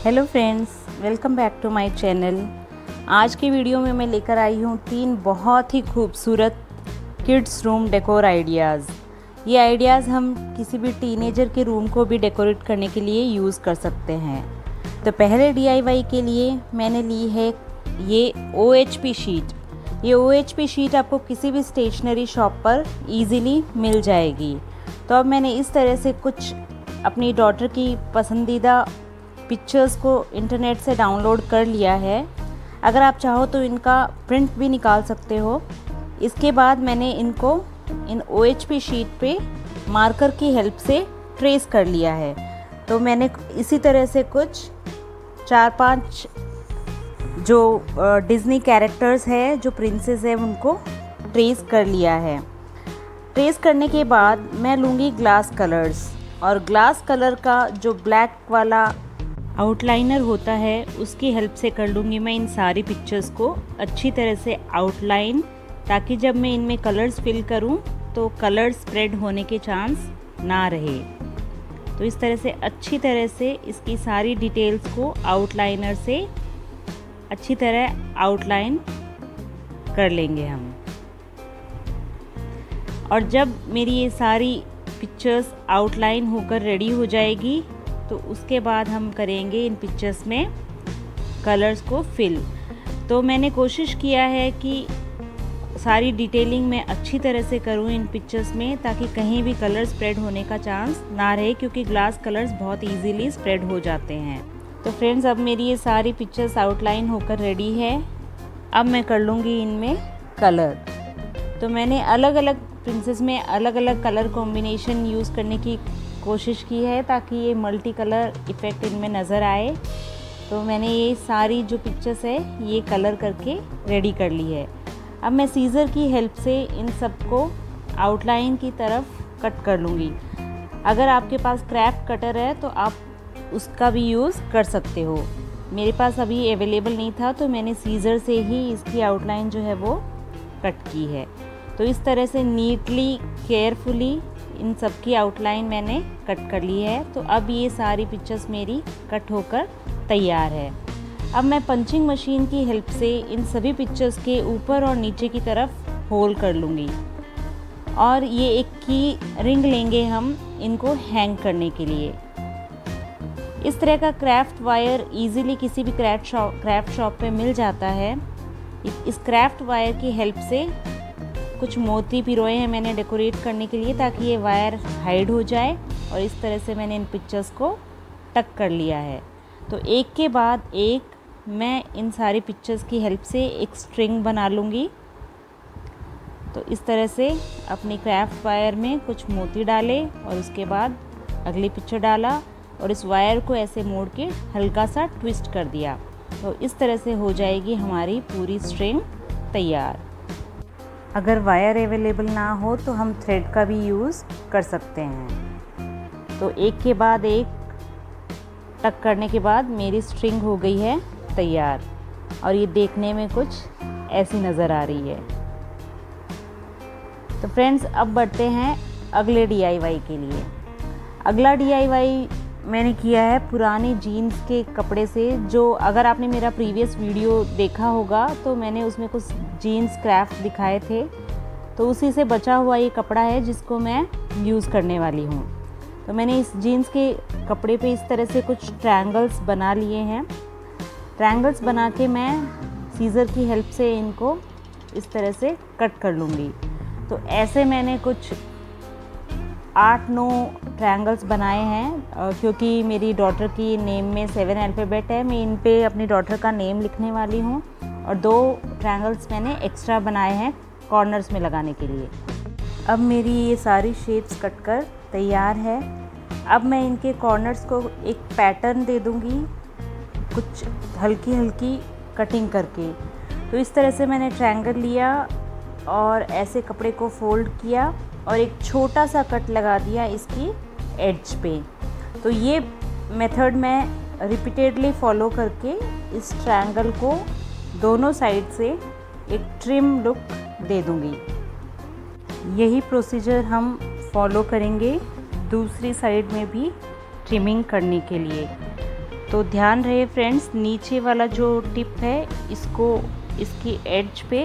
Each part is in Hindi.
Hello friends, welcome back to my channel. आज की वीडियो में मैं लेकर आई हूँ 3 बहुत ही खूबसूरत किड्स रूम डेकोर आइडियाज़। ये आइडियाज़ हम किसी भी टीनेजर के रूम को भी डेकोरेट करने के लिए यूज़ कर सकते हैं। तो पहले DIY के लिए मैंने ली है ये OHP शीट। ये OHP शीट आपको किसी भी स्टेशनरी शॉप पर ईज़िली मिल जाएगी। तो अब मैंने इस तरह से कुछ अपनी डॉटर की पसंदीदा पिक्चर्स को इंटरनेट से डाउनलोड कर लिया है। अगर आप चाहो तो इनका प्रिंट भी निकाल सकते हो। इसके बाद मैंने इनको इन OHP शीट पे मार्कर की हेल्प से ट्रेस कर लिया है। तो मैंने इसी तरह से कुछ 4-5 जो डिज़नी कैरेक्टर्स है, जो प्रिंसेस है, उनको ट्रेस कर लिया है। ट्रेस करने के बाद मैं लूँगी ग्लास कलर्स, और ग्लास कलर का जो ब्लैक वाला आउटलाइनर होता है उसकी हेल्प से कर लूँगी मैं इन सारी पिक्चर्स को अच्छी तरह से आउटलाइन, ताकि जब मैं इनमें कलर्स फिल करूँ तो कलर स्प्रेड होने के चांस ना रहे। तो इस तरह से अच्छी तरह से इसकी सारी डिटेल्स को आउटलाइनर से अच्छी तरह आउटलाइन कर लेंगे हम। और जब मेरी ये सारी पिक्चर्स आउटलाइन होकर रेडी हो जाएगी तो उसके बाद हम करेंगे इन पिक्चर्स में कलर्स को फिल। तो मैंने कोशिश किया है कि सारी डिटेलिंग मैं अच्छी तरह से करूँ इन पिक्चर्स में, ताकि कहीं भी कलर स्प्रेड होने का चांस ना रहे, क्योंकि ग्लास कलर्स बहुत इजीली स्प्रेड हो जाते हैं। तो फ्रेंड्स, अब मेरी ये सारी पिक्चर्स आउटलाइन होकर रेडी है। अब मैं कर लूँगी इनमें कलर। तो मैंने अलग अलग प्रिंसेस में अलग अलग कलर कॉम्बिनेशन यूज़ करने की कोशिश की है, ताकि ये मल्टी कलर इफ़ेक्ट इनमें नज़र आए। तो मैंने ये सारी जो पिक्चर्स है ये कलर करके रेडी कर ली है। अब मैं सीज़र की हेल्प से इन सब को आउटलाइन की तरफ कट कर लूँगी। अगर आपके पास क्राफ्ट कटर है तो आप उसका भी यूज़ कर सकते हो। मेरे पास अभी अवेलेबल नहीं था, तो मैंने सीज़र से ही इसकी आउटलाइन जो है वो कट की है। तो इस तरह से नीटली केयरफुली इन सब की आउटलाइन मैंने कट कर ली है। तो अब ये सारी पिक्चर्स मेरी कट होकर तैयार है। अब मैं पंचिंग मशीन की हेल्प से इन सभी पिक्चर्स के ऊपर और नीचे की तरफ होल कर लूँगी, और ये एक की रिंग लेंगे हम इनको हैंग करने के लिए। इस तरह का क्राफ्ट वायर इजीली किसी भी क्राफ्ट शॉप पे मिल जाता है। इस क्राफ्ट वायर की हेल्प से कुछ मोती पिरोए हैं मैंने डेकोरेट करने के लिए, ताकि ये वायर हाइड हो जाए। और इस तरह से मैंने इन पिक्चर्स को टक कर लिया है। तो एक के बाद एक मैं इन सारी पिक्चर्स की हेल्प से एक स्ट्रिंग बना लूँगी। तो इस तरह से अपनी क्राफ्ट वायर में कुछ मोती डाले और उसके बाद अगली पिक्चर डाला, और इस वायर को ऐसे मोड़ के हल्का सा ट्विस्ट कर दिया। तो इस तरह से हो जाएगी हमारी पूरी स्ट्रिंग तैयार। अगर वायर अवेलेबल ना हो तो हम थ्रेड का भी यूज़ कर सकते हैं। तो एक के बाद एक टक करने के बाद मेरी स्ट्रिंग हो गई है तैयार, और ये देखने में कुछ ऐसी नज़र आ रही है। तो फ्रेंड्स, अब बढ़ते हैं अगले DIY के लिए। अगला DIY मैंने किया है पुरानी जीन्स के कपड़े से। जो अगर आपने मेरा प्रीवियस वीडियो देखा होगा तो मैंने उसमें कुछ जीन्स क्राफ्ट दिखाए थे। तो उसी से बचा हुआ ये कपड़ा है जिसको मैं यूज़ करने वाली हूँ। तो मैंने इस जीन्स के कपड़े पे इस तरह से कुछ ट्रायंगल्स बना लिए हैं। ट्रायंगल्स बना के मैं सीज़र की हेल्प से इनको इस तरह से कट कर लूँगी। तो ऐसे मैंने कुछ 8-9 ट्रायंगल्स बनाए हैं, क्योंकि मेरी डॉटर की नेम में 7 अल्फ़ाबेट है। मैं इन पे अपनी डॉटर का नेम लिखने वाली हूँ, और 2 ट्रायंगल्स मैंने एक्स्ट्रा बनाए हैं कॉर्नर्स में लगाने के लिए। अब मेरी ये सारी शेप्स कट कर तैयार है। अब मैं इनके कॉर्नर्स को एक पैटर्न दे दूँगी, कुछ हल्की हल्की कटिंग करके। तो इस तरह से मैंने ट्रायंगल लिया और ऐसे कपड़े को फोल्ड किया और एक छोटा सा कट लगा दिया इसकी एड्ज पे। तो ये मेथड मैं रिपीटेडली फॉलो करके इस ट्रायंगल को दोनों साइड से एक ट्रिम लुक दे दूँगी। यही प्रोसीजर हम फॉलो करेंगे दूसरी साइड में भी ट्रिमिंग करने के लिए। तो ध्यान रहे फ्रेंड्स, नीचे वाला जो टिप है इसको इसकी एड्ज पे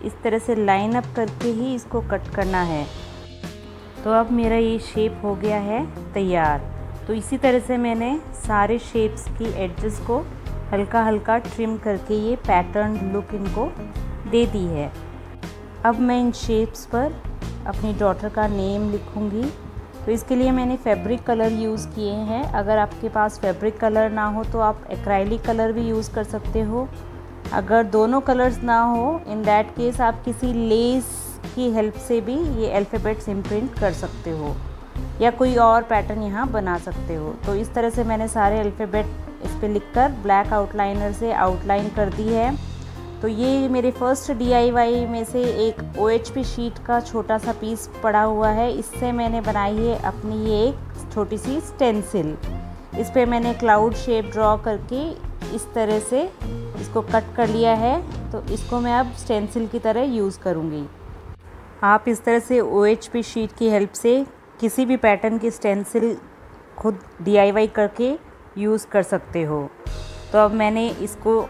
इस तरह से लाइन अप करके ही इसको कट करना है। तो अब मेरा ये शेप हो गया है तैयार। तो इसी तरह से मैंने सारे शेप्स की एड्जेस को हल्का हल्का ट्रिम करके ये पैटर्न लुक इनको दे दी है। अब मैं इन शेप्स पर अपनी डॉटर का नेम लिखूँगी। तो इसके लिए मैंने फैब्रिक कलर यूज़ किए हैं। अगर आपके पास फैब्रिक कलर ना हो तो आप एक्राइलिक कलर भी यूज़ कर सकते हो। अगर दोनों कलर्स ना हो, इन दैट केस आप किसी लेस की हेल्प से भी ये अल्फ़ाबेट्स इम्प्रिंट कर सकते हो या कोई और पैटर्न यहाँ बना सकते हो। तो इस तरह से मैंने सारे अल्फ़ाबेट इस पे लिखकर ब्लैक आउटलाइनर से आउटलाइन कर दी है। तो ये मेरे फर्स्ट DIY में से एक OHP शीट का छोटा सा पीस पड़ा हुआ है। इससे मैंने बनाई है अपनी ये एक छोटी सी स्टेंसिल। इस पे मैंने क्लाउड शेप ड्रॉ करके इस तरह से इसको कट कर लिया है। तो इसको मैं अब स्टेंसिल की तरह यूज़ करूँगी। आप इस तरह से OHP शीट की हेल्प से किसी भी पैटर्न की स्टेंसिल खुद DIY करके यूज़ कर सकते हो। तो अब मैंने इसको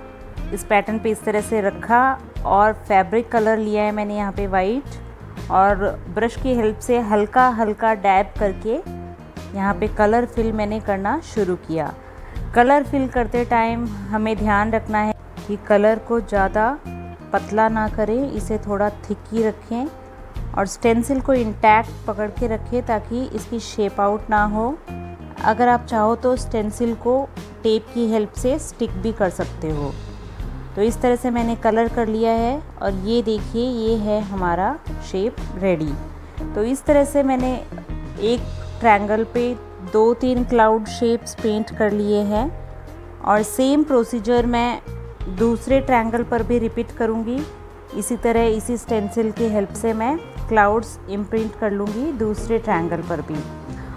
इस पैटर्न पे इस तरह से रखा और फैब्रिक कलर लिया है मैंने यहाँ पे वाइट, और ब्रश की हेल्प से हल्का हल्का डैब करके यहाँ पे कलर फिल मैंने करना शुरू किया। कलर फिल करते टाइम हमें ध्यान रखना है कि कलर को ज़्यादा पतला ना करें, इसे थोड़ा थिक ही रखें और स्टेंसिल को इंटैक्ट पकड़ के रखें ताकि इसकी शेप आउट ना हो। अगर आप चाहो तो स्टेंसिल को टेप की हेल्प से स्टिक भी कर सकते हो। तो इस तरह से मैंने कलर कर लिया है और ये देखिए ये है हमारा शेप रेडी। तो इस तरह से मैंने एक ट्रायंगल पे 2-3 क्लाउड शेप्स पेंट कर लिए हैं और सेम प्रोसीजर मैं दूसरे ट्रायंगल पर भी रिपीट करूँगी। इसी तरह इसी स्टेंसिल की हेल्प से मैं क्लाउड्स इम्प्रिंट कर लूँगी दूसरे ट्रायंगल पर भी।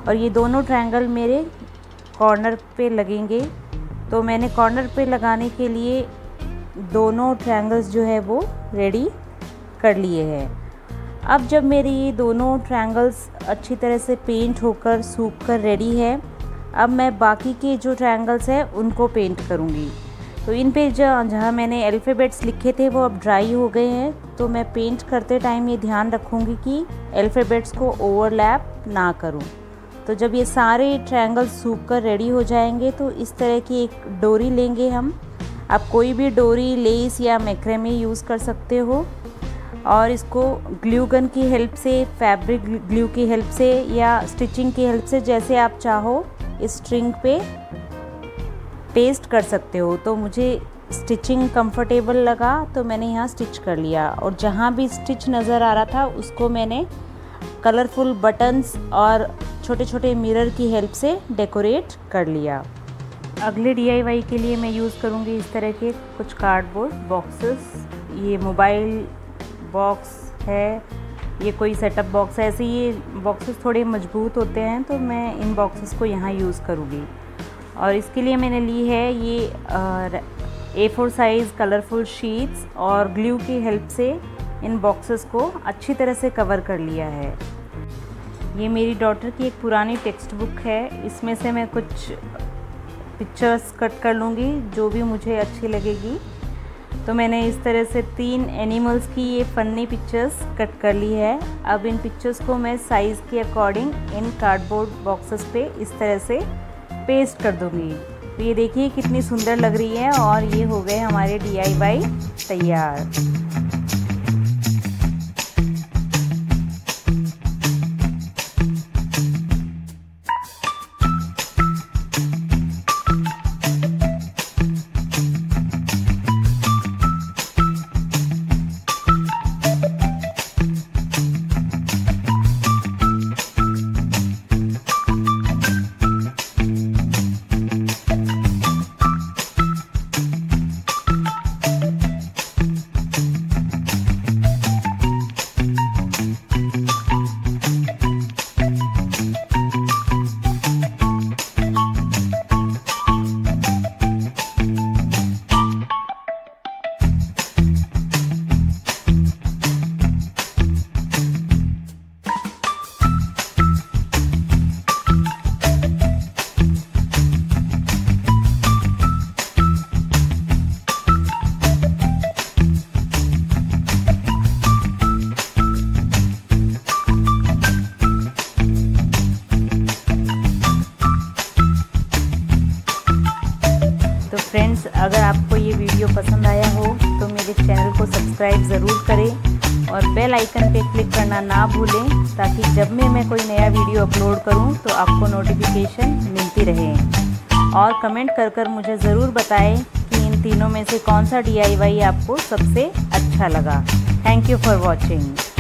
और ये दोनों ट्रायंगल मेरे कॉर्नर पे लगेंगे। तो मैंने कॉर्नर पे लगाने के लिए दोनों ट्रायंगल्स जो है वो रेडी कर लिए हैं। अब जब मेरे ये दोनों ट्रायंगल्स अच्छी तरह से पेंट होकर सूख कर रेडी है, अब मैं बाकी के जो ट्रायंगल्स हैं उनको पेंट करूँगी। तो इन पे जहाँ मैंने अल्फ़ाबेट्स लिखे थे वो अब ड्राई हो गए हैं। तो मैं पेंट करते टाइम ये ध्यान रखूँगी कि अल्फ़ाबेट्स को ओवरलैप ना करूँ। तो जब ये सारे ट्रायंगल्स सूख कर रेडी हो जाएंगे तो इस तरह की एक डोरी लेंगे हम। आप कोई भी डोरी, लेस या मैक्रेमे यूज़ कर सकते हो और इसको ग्लू गन की हेल्प से, फैब्रिक ग्लू की हेल्प से या स्टिचिंग की हेल्प से जैसे आप चाहो इस स्ट्रिंग पे पेस्ट कर सकते हो। तो मुझे स्टिचिंग कंफर्टेबल लगा तो मैंने यहाँ स्टिच कर लिया और जहाँ भी स्टिच नज़र आ रहा था उसको मैंने कलरफुल बटन्स और छोटे छोटे मिरर की हेल्प से डेकोरेट कर लिया। अगले DIY के लिए मैं यूज़ करूँगी इस तरह के कुछ कार्डबोर्ड बॉक्सेस। ये मोबाइल बॉक्स है, ये कोई सेटअप बॉक्स है। ऐसे ये बॉक्सेस थोड़े मजबूत होते हैं तो मैं इन बॉक्सेस को यहाँ यूज़ करूँगी। और इसके लिए मैंने ली है ये A4 साइज़ कलरफुल शीट्स और ग्लू की हेल्प से इन बॉक्सेस को अच्छी तरह से कवर कर लिया है। ये मेरी डॉटर की एक पुरानी टेक्स्ट बुक है, इसमें से मैं कुछ पिक्चर्स कट कर लूँगी जो भी मुझे अच्छी लगेगी। तो मैंने इस तरह से 3 एनिमल्स की ये फ़नी पिक्चर्स कट कर ली है। अब इन पिक्चर्स को मैं साइज़ के अकॉर्डिंग इन कार्डबोर्ड बॉक्सेस पे इस तरह से पेस्ट कर दूँगी। तो ये देखिए कितनी सुंदर लग रही है और ये हो गए हमारे DIY तैयार। फ्रेंड्स, अगर आपको ये वीडियो पसंद आया हो तो मेरे चैनल को सब्सक्राइब ज़रूर करें और बेल आइकन पे क्लिक करना ना भूलें, ताकि जब मैं कोई नया वीडियो अपलोड करूं तो आपको नोटिफिकेशन मिलती रहे। और कमेंट कर मुझे ज़रूर बताएं कि इन तीनों में से कौन सा DIY आपको सबसे अच्छा लगा। Thank you for watching.